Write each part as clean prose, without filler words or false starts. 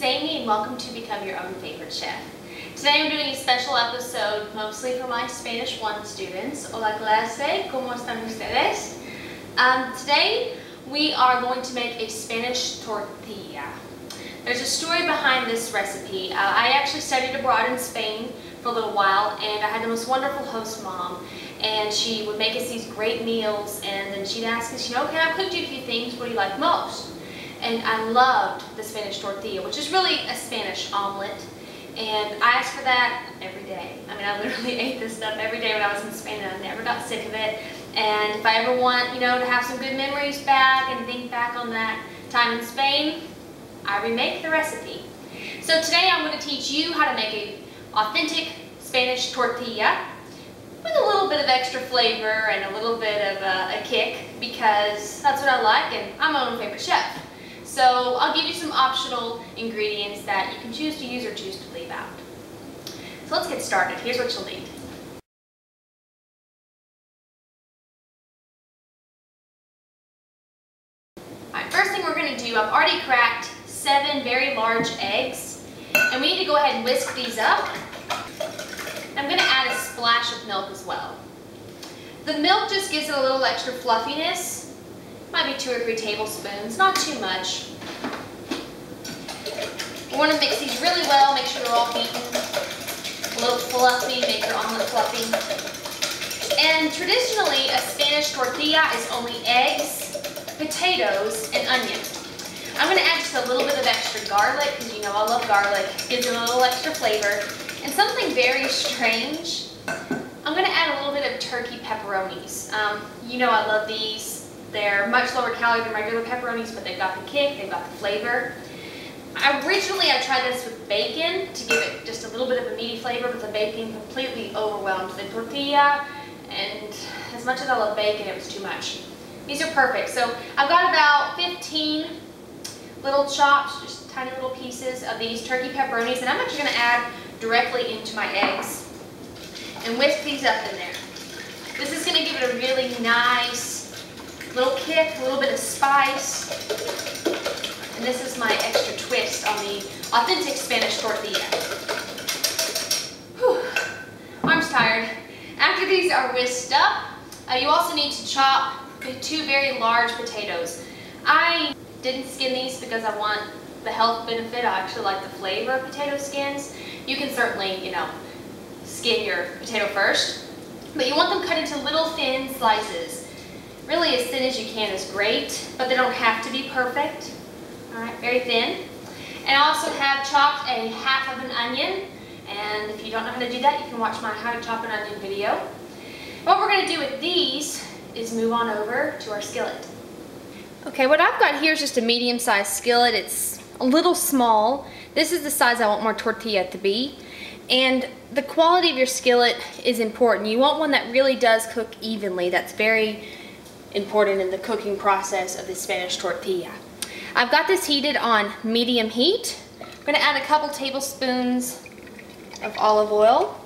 is Amy and welcome to Become Your Own Favorite Chef. Today I'm doing a special episode mostly for my Spanish 1 students. Hola clase, ¿cómo están ustedes? Today we are going to make a Spanish tortilla. There's a story behind this recipe. I actually studied abroad in Spain for a little while, and I had the most wonderful host mom, and she would make us these great meals, and then she'd ask us, okay, I've cooked you a few things, what do you like most? And I loved the Spanish tortilla, which is really a Spanish omelette, and I asked for that every day. I mean, I literally ate this stuff every day when I was in Spain, and I never got sick of it. And if I ever want, to have some good memories back and think back on that time in Spain, I remake the recipe. So today I'm going to teach you how to make an authentic Spanish tortilla with a little bit of extra flavor and a little bit of a kick, because that's what I like and I'm my own favorite chef. So I'll give you some optional ingredients that you can choose to use or choose to leave out. So let's get started. Here's what you'll need. Alright, first thing we're going to do, I've already cracked 7 very large eggs, and we need to go ahead and whisk these up. I'm going to add a splash of milk as well. The milk just gives it a little extra fluffiness. Might be 2 or 3 tablespoons, not too much. We want to mix these really well, make sure they're all beaten. A little fluffy, make your omelet fluffy. And traditionally, a Spanish tortilla is only eggs, potatoes, and onion. I'm going to add just a little bit of extra garlic, because I love garlic. It gives it a little extra flavor. And something very strange, I'm going to add a little bit of turkey pepperonis. I love these. They're much lower calorie than regular pepperonis, but they've got the kick, they've got the flavor. Originally, I tried this with bacon to give it just a little bit of a meaty flavor, but the bacon completely overwhelmed the tortilla, and as much as I love bacon, it was too much. These are perfect. So I've got about 15 little chops, just tiny little pieces of these turkey pepperonis, and I'm actually going to add directly into my eggs and whisk these up in there. This is going to give it a really nice little kick, a little bit of spice, and this is my extra twist on the authentic Spanish tortilla. Whew. Arm's tired. After these are whisked up, you also need to chop 2 very large potatoes. I didn't skin these because I want the health benefit. I actually like the flavor of potato skins. You can certainly, skin your potato first, but you want them cut into little thin slices. Really as thin as you can is great, but they don't have to be perfect. Alright, very thin. And I also have chopped a half of an onion, and if you don't know how to do that, you can watch my How to Chop an Onion video. What we're going to do with these is move on over to our skillet. Okay, what I've got here is just a medium-sized skillet. It's a little small. This is the size I want my tortilla to be. And the quality of your skillet is important. You want one that really does cook evenly. That's very important in the cooking process of the Spanish tortilla. I've got this heated on medium heat. I'm going to add a couple tablespoons of olive oil.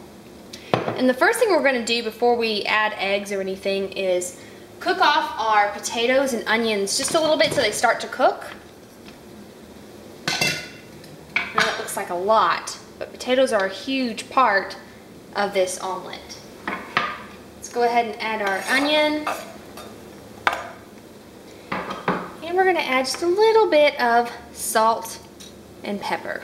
And the first thing we're going to do before we add eggs or anything is cook off our potatoes and onions just a little bit so they start to cook. Now that looks like a lot, but potatoes are a huge part of this omelet. Let's go ahead and add our onion. And we're going to add just a little bit of salt and pepper.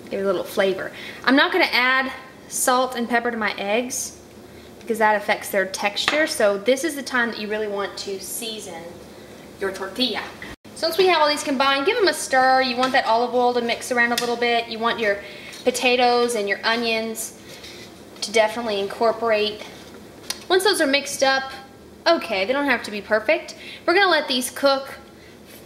Give it a little flavor. I'm not going to add salt and pepper to my eggs because that affects their texture. So this is the time that you really want to season your tortilla. So once we have all these combined, give them a stir. You want that olive oil to mix around a little bit. You want your potatoes and your onions to definitely incorporate. Once those are mixed up, okay, they don't have to be perfect. We're going to let these cook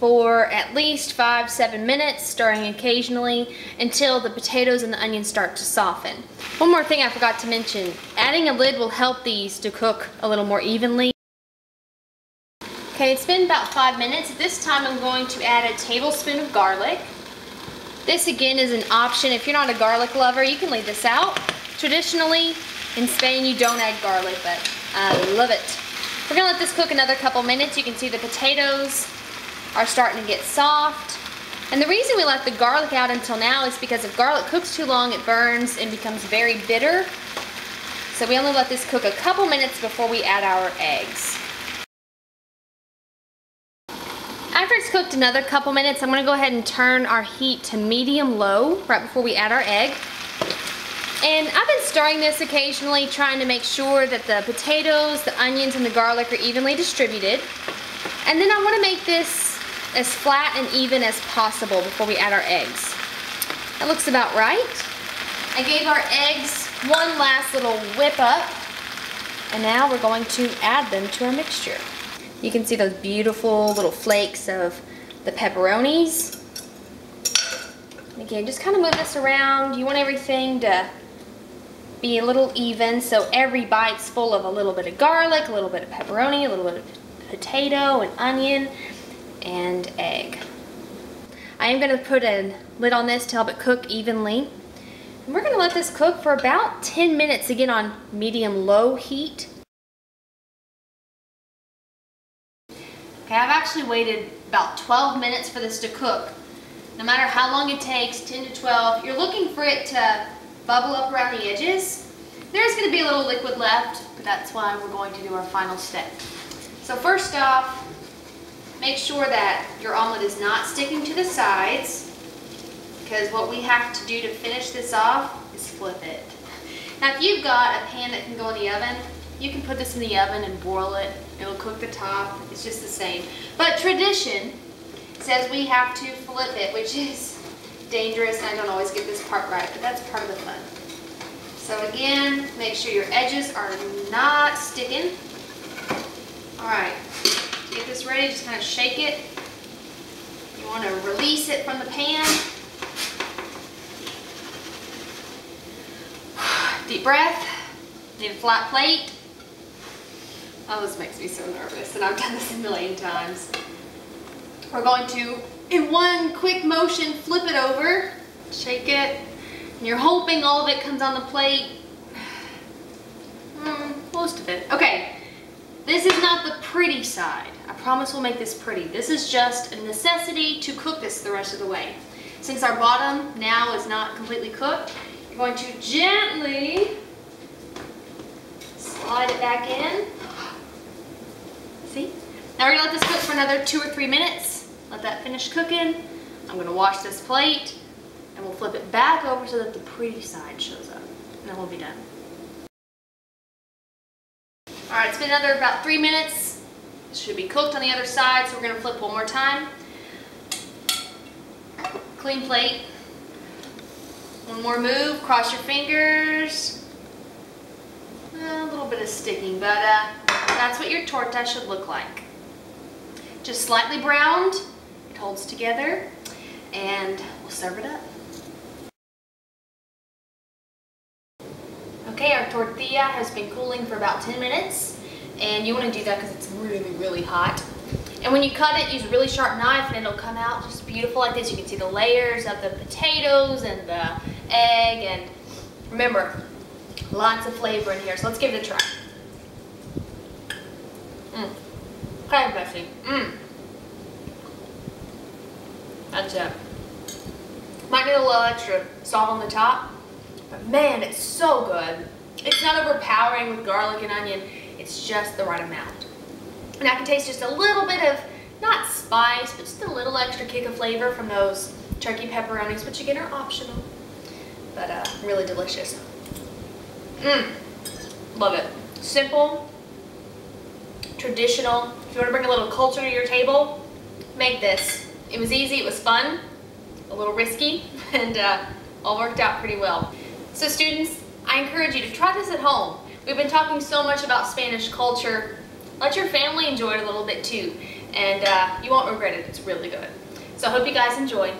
for at least 5-7 minutes, stirring occasionally until the potatoes and the onions start to soften. One more thing I forgot to mention, adding a lid will help these to cook a little more evenly. Okay, it's been about 5 minutes. At this time I'm going to add a tablespoon of garlic. This again is an option. If you're not a garlic lover, you can leave this out. Traditionally in Spain you don't add garlic, but I love it. We're going to let this cook another couple minutes. You can see the potatoes are starting to get soft. And the reason we left the garlic out until now is because if garlic cooks too long, it burns and becomes very bitter. So we only let this cook a couple minutes before we add our eggs. After it's cooked another couple minutes, I'm going to go ahead and turn our heat to medium-low right before we add our egg. And I've been stirring this occasionally, trying to make sure that the potatoes, the onions, and the garlic are evenly distributed. And then I want to make this as flat and even as possible before we add our eggs. That looks about right. I gave our eggs one last little whip up, and now we're going to add them to our mixture. You can see those beautiful little flakes of the pepperonis. Again, just kind of move this around. You want everything to be a little even, so every bite's full of a little bit of garlic, a little bit of pepperoni, a little bit of potato and onion and egg. I am going to put a lid on this to help it cook evenly. And we're going to let this cook for about 10 minutes, again on medium-low heat. Okay, I've actually waited about 12 minutes for this to cook. No matter how long it takes, 10 to 12, you're looking for it to bubble up around the edges. There's going to be a little liquid left, but that's why we're going to do our final step. So first off, make sure that your omelet is not sticking to the sides, because what we have to do to finish this off is flip it. Now if you've got a pan that can go in the oven, you can put this in the oven and broil it. It'll cook the top. It's just the same. But tradition says we have to flip it, which is dangerous, and I don't always get this part right, but that's part of the fun. So again, make sure your edges are not sticking. Alright, to get this ready, just kind of shake it. You want to release it from the pan. Deep breath. Need a flat plate. Oh, this makes me so nervous, and I've done this a million times. We're going to, in one quick motion, flip it over, shake it, and you're hoping all of it comes on the plate. Most of it. Okay, this is not the pretty side. I promise we'll make this pretty. This is just a necessity to cook this the rest of the way. Since our bottom now is not completely cooked, you're going to gently slide it back in. See? Now we're going to let this cook for another 2 or 3 minutes. Let that finish cooking. I'm going to wash this plate, and we'll flip it back over so that the pretty side shows up. And then we'll be done. Alright, it's been another about 3 minutes. It should be cooked on the other side, so we're going to flip one more time. Clean plate. One more move, cross your fingers. A little bit of sticking, but that's what your torta should look like. Just slightly browned, it holds together, and we'll serve it up. Okay, our tortilla has been cooling for about 10 minutes, and you want to do that because it's really, really hot. And when you cut it, use a really sharp knife, and it'll come out just beautiful like this. You can see the layers of the potatoes and the egg, and remember, lots of flavor in here, so let's give it a try. Kind of messy. That's it. Might need a little extra salt on the top, but man, it's so good. It's not overpowering with garlic and onion. It's just the right amount. And I can taste just a little bit of, not spice, but just a little extra kick of flavor from those turkey pepperonis, which again are optional, but really delicious. Love it. Simple, traditional. If you want to bring a little culture to your table, make this. It was easy, it was fun, a little risky, and all worked out pretty well. So students, I encourage you to try this at home. We've been talking so much about Spanish culture. Let your family enjoy it a little bit too, and you won't regret it. It's really good. So I hope you guys enjoy.